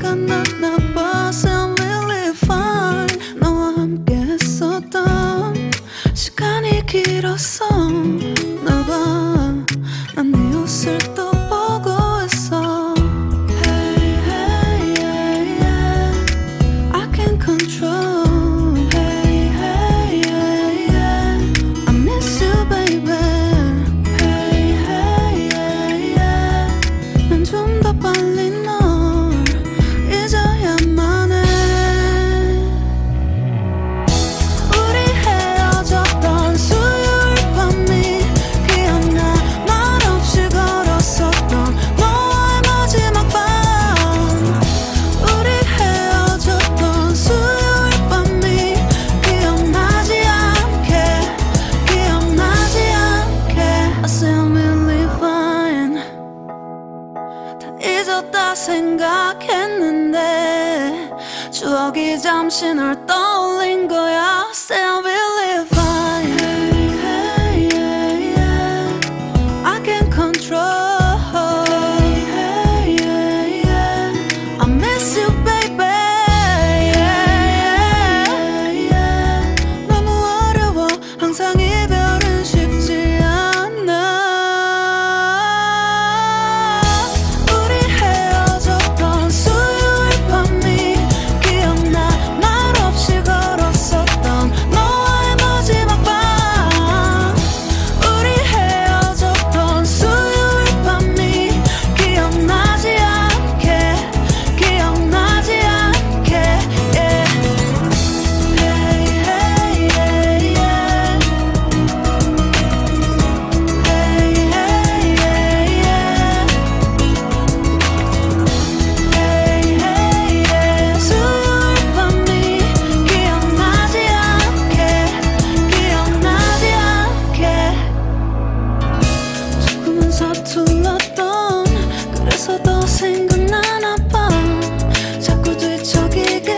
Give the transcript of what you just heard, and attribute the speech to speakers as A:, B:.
A: 시간 났나 봐. I'm really fine. 너와 함께 했었던 시간이 길었어. 나 봐, 난 네 옷을 또 보고 있어. Hey, hey, yeah, yeah. I can't control. Hey, hey, yeah, yeah. I miss you, baby. Hey, hey, yeah, yeah. 난 좀 더 빨리 널 잊어야만 해. 우리 헤어졌던 수요일 밤이 기억나. 말없이 걸었었던 너와의 마지막 밤. 우리 헤어졌던 수요일 밤이 기억나지 않게, 기억나지 않게. I say I'm really fine. 다 잊었다 생각했는데 추억이 잠시 널 떠올린 거야. Say I'm really fine. Hey, hey, yeah, yeah. I can't control. Hey, hey, yeah, yeah. I miss you, baby. Yeah, yeah, yeah. 너무 어려워. 항상 이별은 쉽지 않아. 우리 헤어졌던 수요일 밤이 기억나. 말없이 걸었었던 너와의 마지막 밤. 우리 헤어졌던 수요일 밤이 기억나지 않게, 기억나지 않게. Yeah. Hey, hey, yeah, yeah. Hey, hey, yeah, yeah. Hey, hey, yeah. 수요일 밤이 기억나지 않게, 기억나지 않게. 조금은 서툴렀던 그래서 더 생각나나 봐. 자꾸 뒤척이게